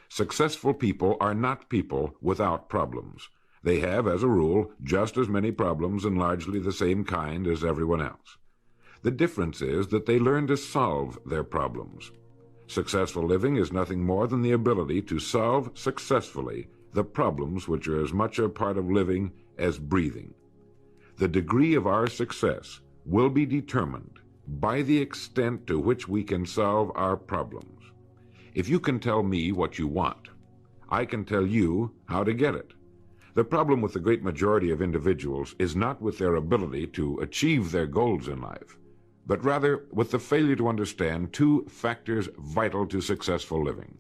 Successful people are not people without problems. They have, as a rule, just as many problems and largely the same kind as everyone else. The difference is that they learn to solve their problems. Successful living is nothing more than the ability to solve successfully the problems which are as much a part of living as breathing. The degree of our success will be determined by the extent to which we can solve our problems. If you can tell me what you want, I can tell you how to get it. The problem with the great majority of individuals is not with their ability to achieve their goals in life, but rather with the failure to understand two factors vital to successful living.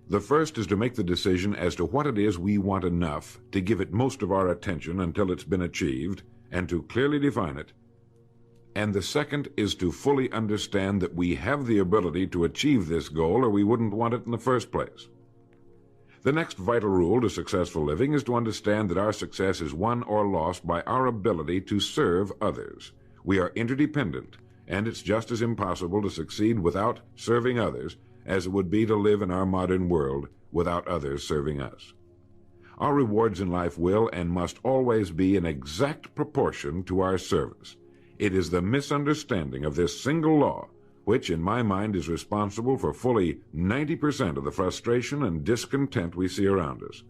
The first is to make the decision as to what it is we want enough to give it most of our attention until it's been achieved, and to clearly define it. And the second is to fully understand that we have the ability to achieve this goal, or we wouldn't want it in the first place. The next vital rule to successful living is to understand that our success is won or lost by our ability to serve others. We are interdependent, and it's just as impossible to succeed without serving others as it would be to live in our modern world without others serving us. Our rewards in life will and must always be in exact proportion to our service. It is the misunderstanding of this single law which, in my mind, is responsible for fully 90% of the frustration and discontent we see around us.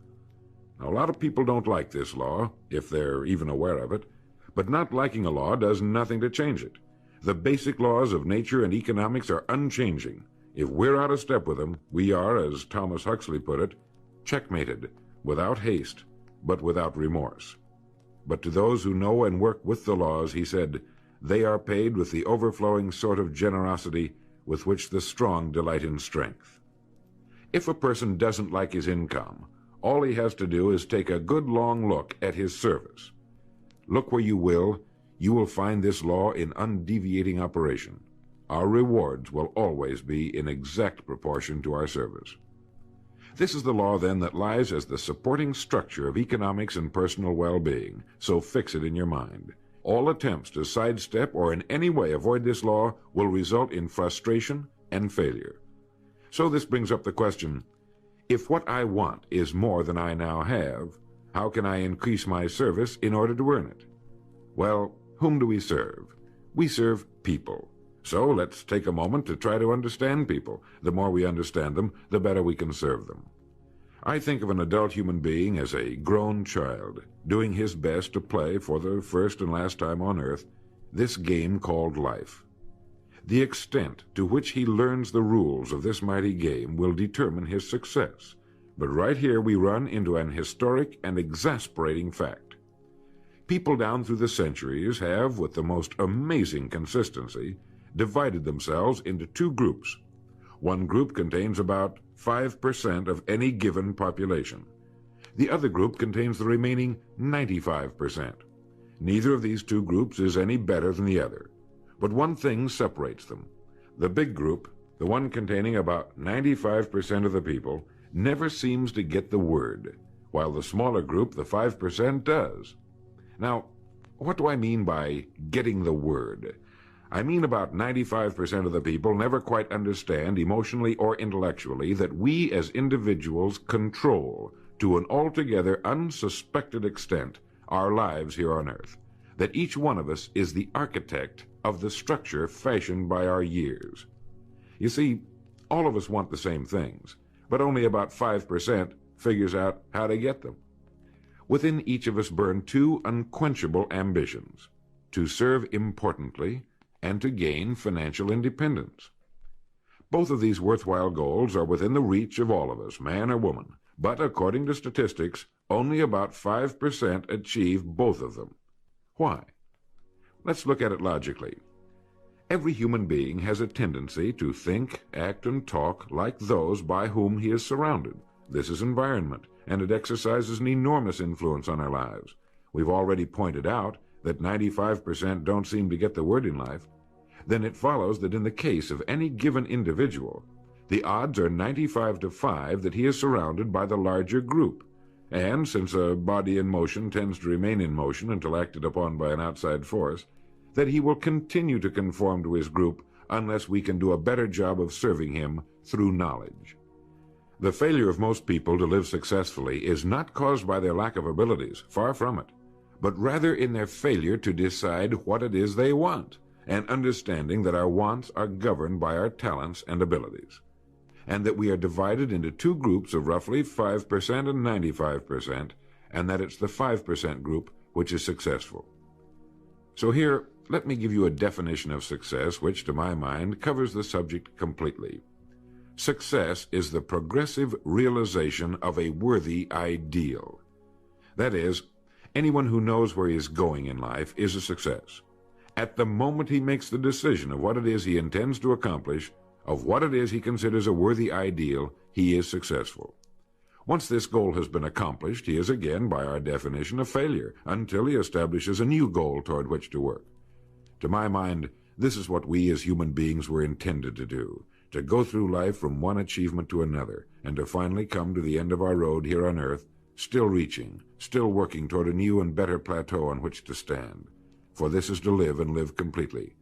Now, a lot of people don't like this law, if they're even aware of it, but not liking a law does nothing to change it. The basic laws of nature and economics are unchanging. If we're out of step with them, we are, as Thomas Huxley put it, checkmated, without haste, but without remorse. But to those who know and work with the laws, he said, they are paid with the overflowing sort of generosity with which the strong delight in strength. If a person doesn't like his income, all he has to do is take a good long look at his service. Look where you will find this law in undeviating operation. Our rewards will always be in exact proportion to our service. This is the law, then, that lies as the supporting structure of economics and personal well-being, so fix it in your mind. All attempts to sidestep or in any way avoid this law will result in frustration and failure. So this brings up the question, if what I want is more than I now have, how can I increase my service in order to earn it? Well, whom do we serve? We serve people. So let's take a moment to try to understand people. The more we understand them, the better we can serve them. I think of an adult human being as a grown child, doing his best to play for the first and last time on earth this game called life. The extent to which he learns the rules of this mighty game will determine his success. But right here we run into an historic and exasperating fact. People down through the centuries have, with the most amazing consistency, divided themselves into two groups. One group contains about 5% of any given population. The other group contains the remaining 95%. Neither of these two groups is any better than the other. But one thing separates them. The big group, the one containing about 95% of the people, never seems to get the word, while the smaller group, the 5%, does. Now, what do I mean by getting the word? I mean about 95% of the people never quite understand, emotionally or intellectually, that we as individuals control, to an altogether unsuspected extent, our lives here on earth. That each one of us is the architect of the structure fashioned by our years. You see, all of us want the same things, but only about 5% figures out how to get them. Within each of us burn two unquenchable ambitions: to serve importantly and to gain financial independence. Both of these worthwhile goals are within the reach of all of us, man or woman, but according to statistics, only about 5% achieve both of them. Why? Let's look at it logically. Every human being has a tendency to think, act, and talk like those by whom he is surrounded. This is environment, and it exercises an enormous influence on our lives. We've already pointed out that 95% don't seem to get the word in life. Then it follows that in the case of any given individual, the odds are 95 to 5 that he is surrounded by the larger group. And since a body in motion tends to remain in motion until acted upon by an outside force, that he will continue to conform to his group unless we can do a better job of serving him through knowledge. The failure of most people to live successfully is not caused by their lack of abilities, far from it, but rather in their failure to decide what it is they want, and understanding that our wants are governed by our talents and abilities, and that we are divided into two groups of roughly 5% and 95%, and that it's the 5% group which is successful. So here, let me give you a definition of success which, to my mind, covers the subject completely. Success is the progressive realization of a worthy ideal. That is, anyone who knows where he is going in life is a success. At the moment he makes the decision of what it is he intends to accomplish, of what it is he considers a worthy ideal, he is successful. Once this goal has been accomplished, he is again, by our definition, a failure, until he establishes a new goal toward which to work. To my mind, this is what we as human beings were intended to do, to go through life from one achievement to another, and to finally come to the end of our road here on earth, still reaching, still working toward a new and better plateau on which to stand. For this is to live and live completely,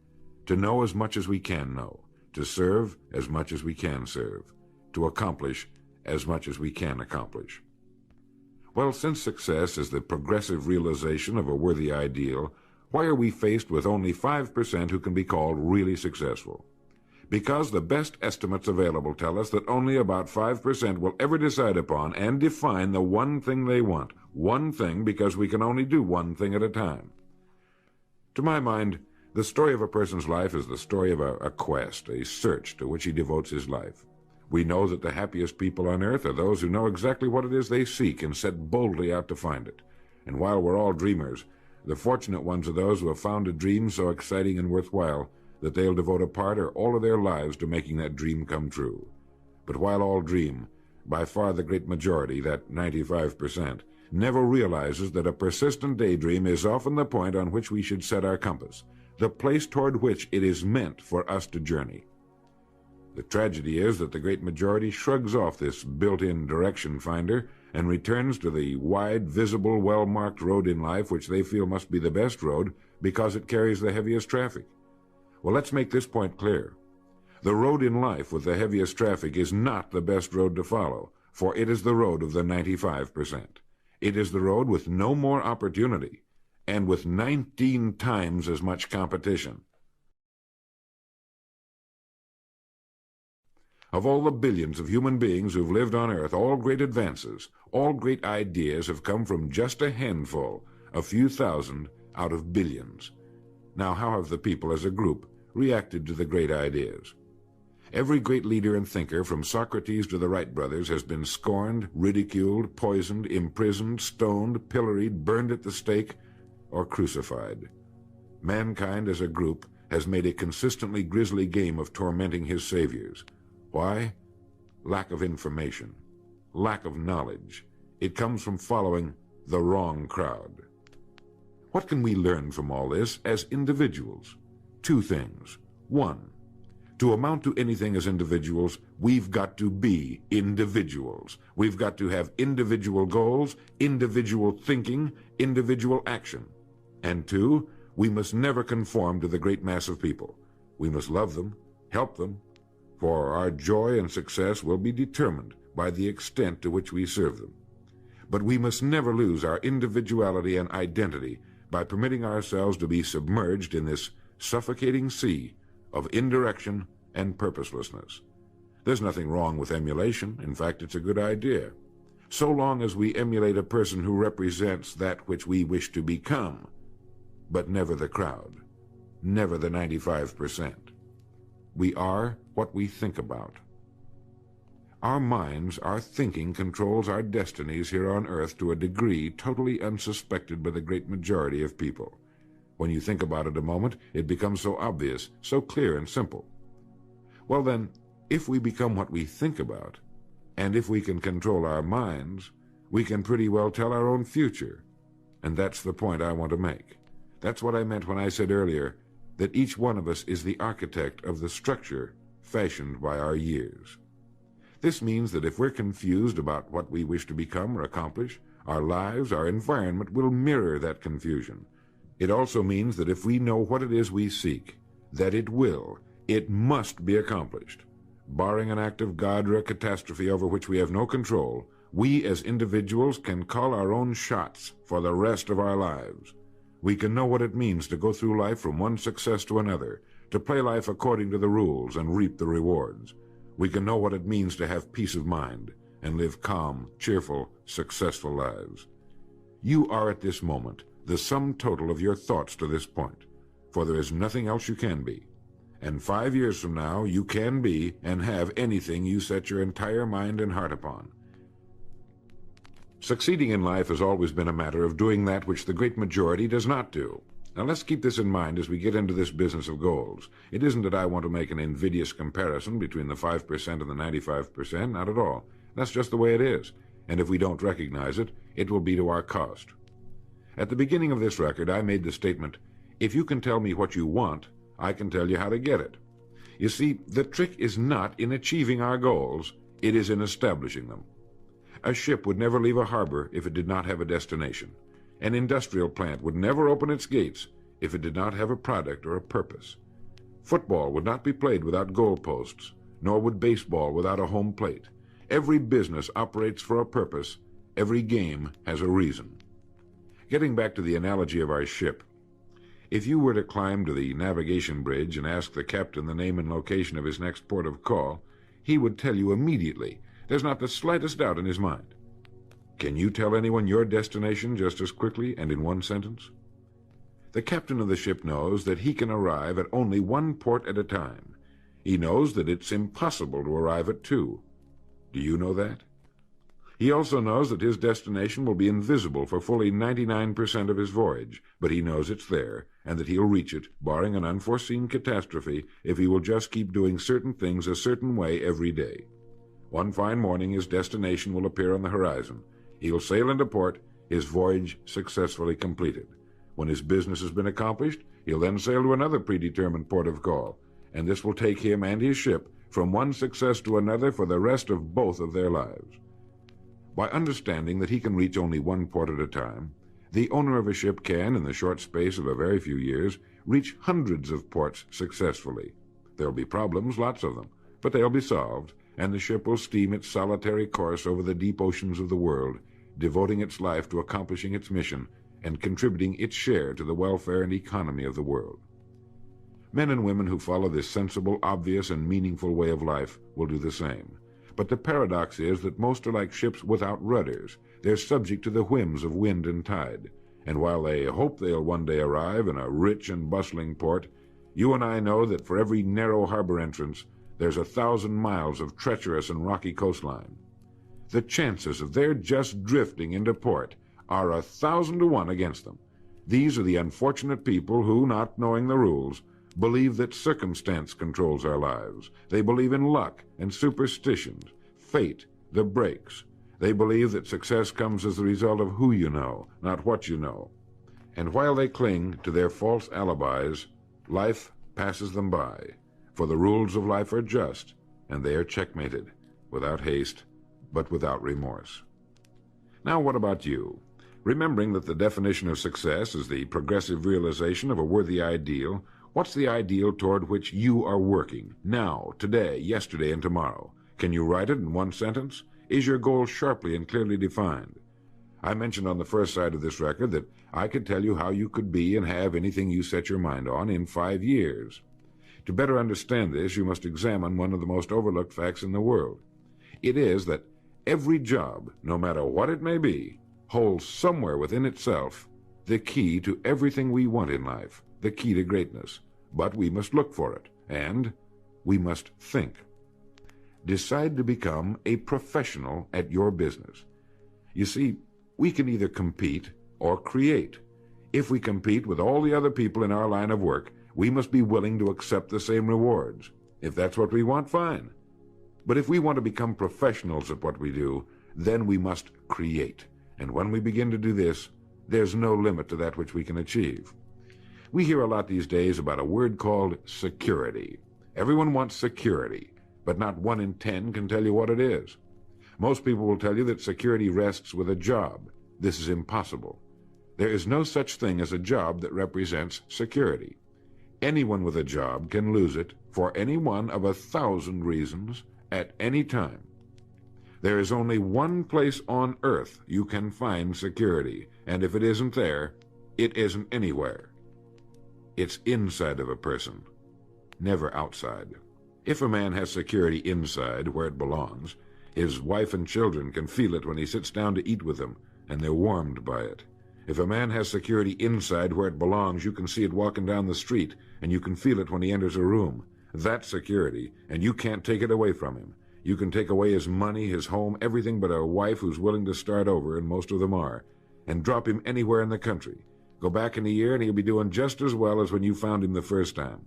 to know as much as we can know, to serve as much as we can serve, to accomplish as much as we can accomplish. Well, since success is the progressive realization of a worthy ideal, why are we faced with only 5% who can be called really successful? Because the best estimates available tell us that only about 5% will ever decide upon and define the one thing they want. One thing, because we can only do one thing at a time. To my mind, the story of a person's life is the story of a quest, a search to which he devotes his life. We know that the happiest people on earth are those who know exactly what it is they seek and set boldly out to find it. And while we're all dreamers, the fortunate ones are those who have found a dream so exciting and worthwhile that they'll devote a part or all of their lives to making that dream come true. But while all dream, by far the great majority, that 95%, never realizes that a persistent daydream is often the point on which we should set our compass, the place toward which it is meant for us to journey. The tragedy is that the great majority shrugs off this built-in direction finder and returns to the wide, visible, well-marked road in life which they feel must be the best road because it carries the heaviest traffic. Well, let's make this point clear. The road in life with the heaviest traffic is not the best road to follow, for it is the road of the 95%. It is the road with no more opportunity and with 19 times as much competition. Of all the billions of human beings who've lived on Earth, all great advances, all great ideas have come from just a handful, a few thousand out of billions. Now, how have the people as a group reacted to the great ideas? Every great leader and thinker, from Socrates to the Wright brothers, has been scorned, ridiculed, poisoned, imprisoned, stoned, pilloried, burned at the stake, or crucified. Mankind as a group has made a consistently grisly game of tormenting his saviors. Why? Lack of information, lack of knowledge. It comes from following the wrong crowd. What can we learn from all this as individuals? Two things. One, to amount to anything as individuals, we've got to be individuals. We've got to have individual goals, individual thinking, individual action. And two, we must never conform to the great mass of people. We must love them, help them, for our joy and success will be determined by the extent to which we serve them. But we must never lose our individuality and identity by permitting ourselves to be submerged in this suffocating sea of indirection and purposelessness. There's nothing wrong with emulation. In fact, it's a good idea, so long as we emulate a person who represents that which we wish to become, but never the crowd, never the 95%. We are what we think about. Our minds, our thinking, controls our destinies here on earth to a degree totally unsuspected by the great majority of people. When you think about it a moment, it becomes so obvious, so clear and simple. Well then, if we become what we think about, and if we can control our minds, we can pretty well tell our own future. And that's the point I want to make. That's what I meant when I said earlier that each one of us is the architect of the structure fashioned by our years. This means that if we're confused about what we wish to become or accomplish, our lives, our environment will mirror that confusion. It also means that if we know what it is we seek, that it must be accomplished. barring an act of God or a catastrophe over which we have no control, we as individuals can call our own shots for the rest of our lives. We can know what it means to go through life from one success to another, to play life according to the rules and reap the rewards. We can know what it means to have peace of mind and live calm, cheerful, successful lives. You are at this moment the sum total of your thoughts to this point, for there is nothing else you can be. And 5 years from now, you can be and have anything you set your entire mind and heart upon. Succeeding in life has always been a matter of doing that which the great majority does not do. Now let's keep this in mind as we get into this business of goals. It isn't that I want to make an invidious comparison between the 5% and the 95%, not at all. That's just the way it is, and if we don't recognize it, it will be to our cost. At the beginning of this record, I made the statement, if you can tell me what you want, I can tell you how to get it. You see, the trick is not in achieving our goals, it is in establishing them. A ship would never leave a harbor if it did not have a destination. An industrial plant would never open its gates if it did not have a product or a purpose. Football would not be played without goalposts, nor would baseball without a home plate. Every business operates for a purpose. Every game has a reason. Getting back to the analogy of our ship, if you were to climb to the navigation bridge and ask the captain the name and location of his next port of call, he would tell you immediately. There's not the slightest doubt in his mind. Can you tell anyone your destination just as quickly and in one sentence? The captain of the ship knows that he can arrive at only one port at a time. He knows that it's impossible to arrive at two. Do you know that? He also knows that his destination will be invisible for fully 99% of his voyage, but he knows it's there, and that he'll reach it, barring an unforeseen catastrophe, if he will just keep doing certain things a certain way every day. One fine morning his destination will appear on the horizon. He'll sail into port, his voyage successfully completed. When his business has been accomplished, he'll then sail to another predetermined port of call, and this will take him and his ship from one success to another for the rest of both of their lives. By understanding that he can reach only one port at a time, the owner of a ship can, in the short space of a very few years, reach hundreds of ports successfully. There'll be problems, lots of them, but they'll be solved, and the ship will steam its solitary course over the deep oceans of the world, devoting its life to accomplishing its mission and contributing its share to the welfare and economy of the world. Men and women who follow this sensible, obvious, and meaningful way of life will do the same. But the paradox is that most are like ships without rudders. They're subject to the whims of wind and tide. And while they hope they'll one day arrive in a rich and bustling port, you and I know that for every narrow harbor entrance, there's 1,000 miles of treacherous and rocky coastline. The chances of their just drifting into port are 1,000 to 1 against them. These are the unfortunate people who, not knowing the rules, believe that circumstance controls our lives. They believe in luck and superstitions, fate, the breaks. They believe that success comes as the result of who you know, not what you know. And while they cling to their false alibis, life passes them by. For the rules of life are just, and they are checkmated, without haste, but without remorse. Now what about you? Remembering that the definition of success is the progressive realization of a worthy ideal, what's the ideal toward which you are working, now, today, yesterday, and tomorrow? Can you write it in one sentence? Is your goal sharply and clearly defined? I mentioned on the first side of this record that I could tell you how you could be and have anything you set your mind on in 5 years. To better understand this, you must examine one of the most overlooked facts in the world. It is that every job, no matter what it may be, holds somewhere within itself the key to everything we want in life, the key to greatness. But we must look for it, and we must think. Decide to become a professional at your business. You see, we can either compete or create. If we compete with all the other people in our line of work, we must be willing to accept the same rewards. If that's what we want, fine. But if we want to become professionals at what we do, then we must create. And when we begin to do this, there's no limit to that which we can achieve. We hear a lot these days about a word called security. Everyone wants security, but not 1 in 10 can tell you what it is. Most people will tell you that security rests with a job. This is impossible. There is no such thing as a job that represents security. Anyone with a job can lose it for any one of 1,000 reasons at any time. There is only one place on earth you can find security, and if it isn't there, it isn't anywhere. It's inside of a person, never outside. If a man has security inside, where it belongs, his wife and children can feel it when he sits down to eat with them, and they're warmed by it. If a man has security inside, where it belongs, you can see it walking down the street, and you can feel it when he enters a room. That's security, and you can't take it away from him. You can take away his money, his home, everything but a wife who's willing to start over, and most of them are, and drop him anywhere in the country. Go back in a year, and he'll be doing just as well as when you found him the first time.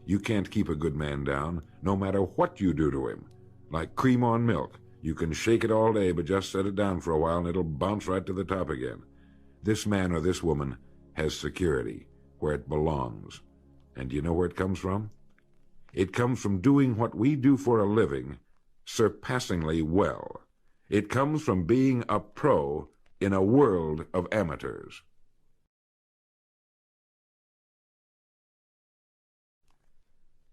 You can't keep a good man down, no matter what you do to him. Like cream on milk. You can shake it all day, but just set it down for a while, and it'll bounce right to the top again. This man or this woman has security, where it belongs. And do you know where it comes from? It comes from doing what we do for a living surpassingly well. It comes from being a pro in a world of amateurs.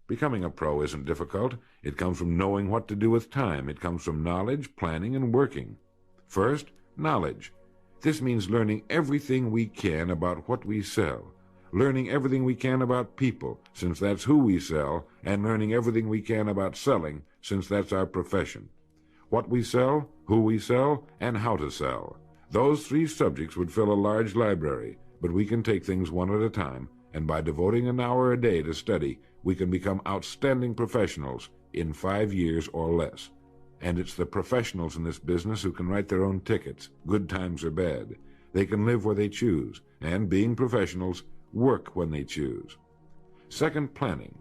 Becoming a pro isn't difficult. It comes from knowing what to do with time. It comes from knowledge, planning, and working. First, knowledge. This means learning everything we can about what we sell, learning everything we can about people, since that's who we sell, and learning everything we can about selling, since that's our profession. What we sell, who we sell, and how to sell. Those 3 subjects would fill a large library, but we can take things one at a time, and by devoting an hour a day to study, we can become outstanding professionals in 5 years or less. And it's the professionals in this business who can write their own tickets, good times or bad. They can live where they choose, and being professionals, work when they choose. Second, planning.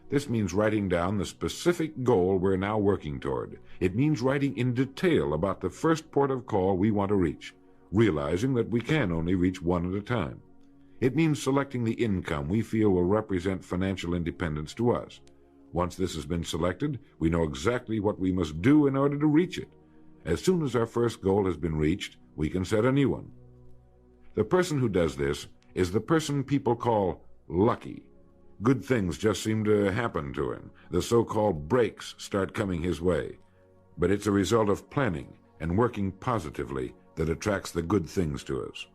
This means writing down the specific goal we're now working toward. It means writing in detail about the first port of call we want to reach, realizing that we can only reach one at a time. It means selecting the income we feel will represent financial independence to us. Once this has been selected, we know exactly what we must do in order to reach it. As soon as our first goal has been reached, we can set a new one. The person who does this is the person people call lucky. Good things just seem to happen to him. The so-called breaks start coming his way. But it's a result of planning and working positively that attracts the good things to us.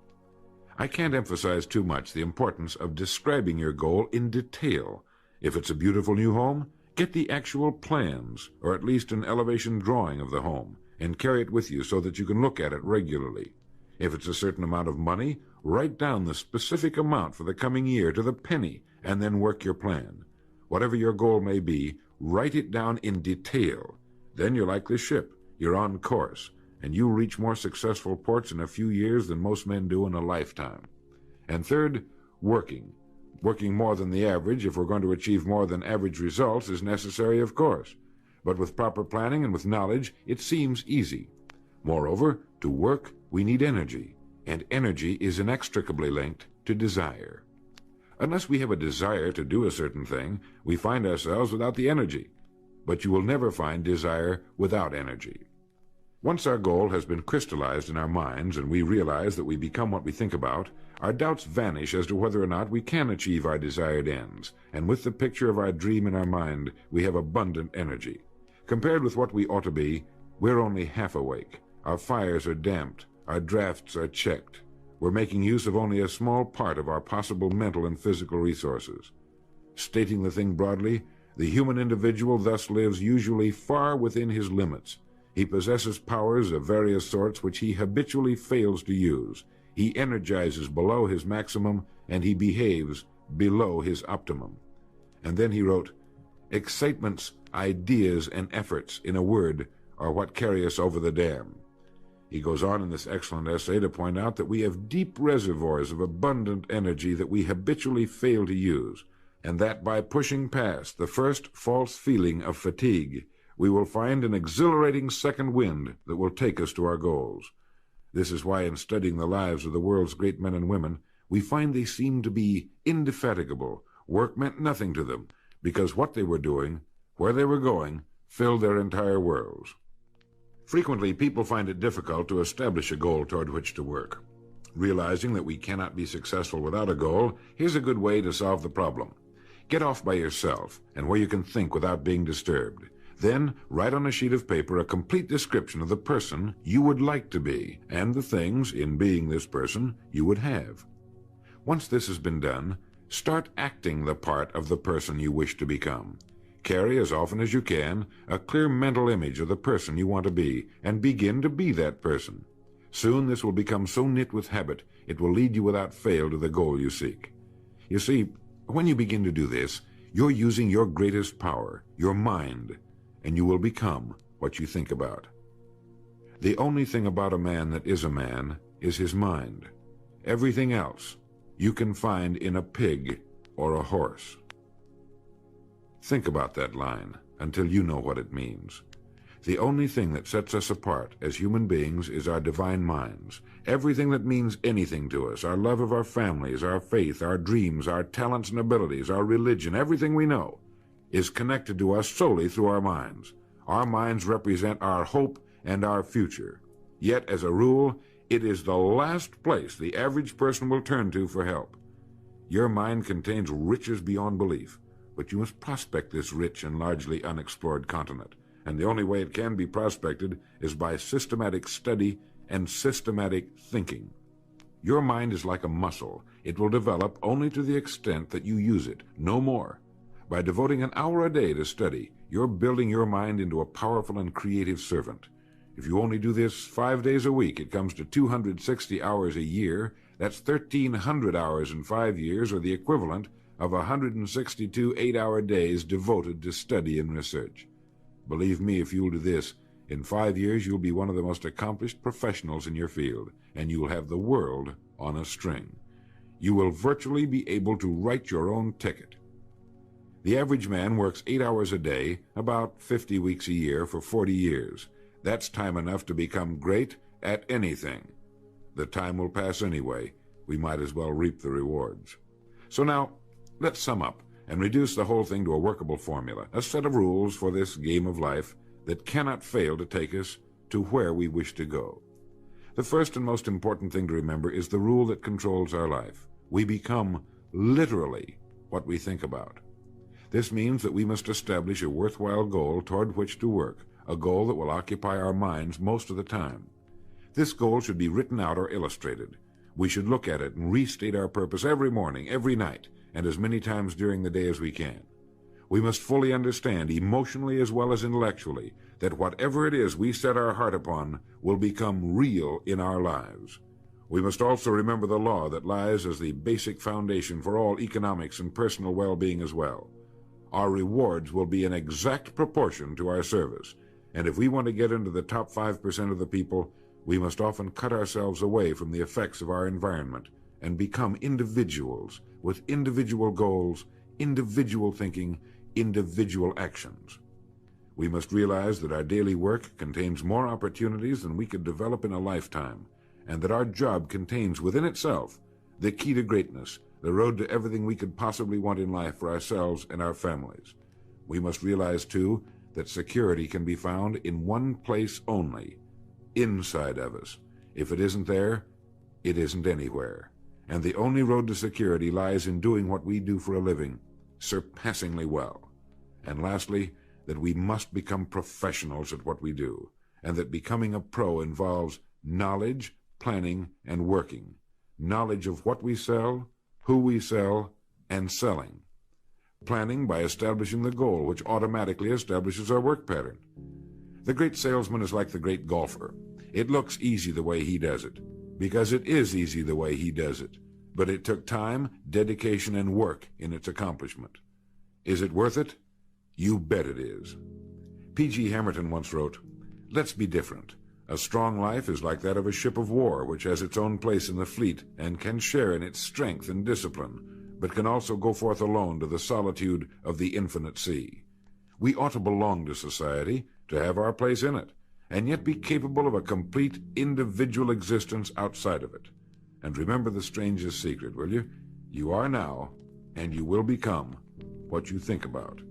I can't emphasize too much the importance of describing your goal in detail. If it's a beautiful new home, get the actual plans, or at least an elevation drawing of the home, and carry it with you so that you can look at it regularly. If it's a certain amount of money, write down the specific amount for the coming year to the penny, and then work your plan. Whatever your goal may be, write it down in detail. Then you're like the ship. You're on course, and you reach more successful ports in a few years than most men do in a lifetime. And third, working. Working more than the average, if we're going to achieve more than average results, is necessary, of course. But with proper planning and with knowledge, it seems easy. Moreover, to work, we need energy, and energy is inextricably linked to desire. Unless we have a desire to do a certain thing, we find ourselves without the energy. But you will never find desire without energy. Once our goal has been crystallized in our minds and we realize that we become what we think about, our doubts vanish as to whether or not we can achieve our desired ends, and with the picture of our dream in our mind, we have abundant energy. Compared with what we ought to be, we're only half awake. Our fires are damped, our drafts are checked. We're making use of only a small part of our possible mental and physical resources. Stating the thing broadly, the human individual thus lives usually far within his limits. He possesses powers of various sorts which he habitually fails to use. He energizes below his maximum, and he behaves below his optimum. And then he wrote, excitements, ideas, and efforts, in a word, are what carry us over the dam. He goes on in this excellent essay to point out that we have deep reservoirs of abundant energy that we habitually fail to use, and that by pushing past the first false feeling of fatigue, we will find an exhilarating second wind that will take us to our goals. This is why in studying the lives of the world's great men and women, we find they seem to be indefatigable. Work meant nothing to them, because what they were doing, where they were going, filled their entire worlds. Frequently, people find it difficult to establish a goal toward which to work. Realizing that we cannot be successful without a goal, here's a good way to solve the problem. Get off by yourself and where you can think without being disturbed. Then write on a sheet of paper a complete description of the person you would like to be and the things, in being this person, you would have. Once this has been done, start acting the part of the person you wish to become. Carry, as often as you can, a clear mental image of the person you want to be, and begin to be that person. Soon this will become so knit with habit, it will lead you without fail to the goal you seek. You see, when you begin to do this, you're using your greatest power, your mind, and you will become what you think about. The only thing about a man that is a man is his mind. Everything else you can find in a pig or a horse. Think about that line until you know what it means. The only thing that sets us apart as human beings is our divine minds. Everything that means anything to us, our love of our families, our faith, our dreams, our talents and abilities, our religion, everything we know, is connected to us solely through our minds. Our minds represent our hope and our future. Yet, as a rule, it is the last place the average person will turn to for help. Your mind contains riches beyond belief, but you must prospect this rich and largely unexplored continent. And the only way it can be prospected is by systematic study and systematic thinking. Your mind is like a muscle. It will develop only to the extent that you use it, no more. By devoting an hour a day to study, you're building your mind into a powerful and creative servant. If you only do this 5 days a week, it comes to 260 hours a year. That's 1,300 hours in 5 years, or the equivalent of 162 8-hour days devoted to study and research. Believe me, if you'll do this, in 5 years you'll be one of the most accomplished professionals in your field, and you'll have the world on a string. You will virtually be able to write your own ticket. The average man works 8 hours a day, about 50 weeks a year, for 40 years. That's time enough to become great at anything. The time will pass anyway. We might as well reap the rewards. So now, let's sum up and reduce the whole thing to a workable formula, a set of rules for this game of life that cannot fail to take us to where we wish to go. The first and most important thing to remember is the rule that controls our life. We become literally what we think about. This means that we must establish a worthwhile goal toward which to work, a goal that will occupy our minds most of the time. This goal should be written out or illustrated. We should look at it and restate our purpose every morning, every night, and as many times during the day as we can. We must fully understand, emotionally as well as intellectually, that whatever it is we set our heart upon will become real in our lives. We must also remember the law that lies as the basic foundation for all economics and personal well-being as well. Our rewards will be in exact proportion to our service, and if we want to get into the top 5% of the people, we must often cut ourselves away from the effects of our environment and become individuals with individual goals, individual thinking, individual actions. We must realize that our daily work contains more opportunities than we could develop in a lifetime, and that our job contains within itself the key to greatness, the road to everything we could possibly want in life for ourselves and our families. We must realize, too, that security can be found in one place only, inside of us. If it isn't there, it isn't anywhere. And the only road to security lies in doing what we do for a living surpassingly well. And lastly, that we must become professionals at what we do, and that becoming a pro involves knowledge, planning, and working. Knowledge of what we sell, who we sell, and selling. Planning by establishing the goal, which automatically establishes our work pattern. The great salesman is like the great golfer. It looks easy the way he does it, because it is easy the way he does it. But it took time, dedication, and work in its accomplishment. Is it worth it? You bet it is. P.G. Hamilton once wrote, "Let's be different. A strong life is like that of a ship of war, which has its own place in the fleet and can share in its strength and discipline, but can also go forth alone to the solitude of the infinite sea. We ought to belong to society, to have our place in it, and yet be capable of a complete individual existence outside of it. And remember the strangest secret, will you? You are now, and you will become, what you think about."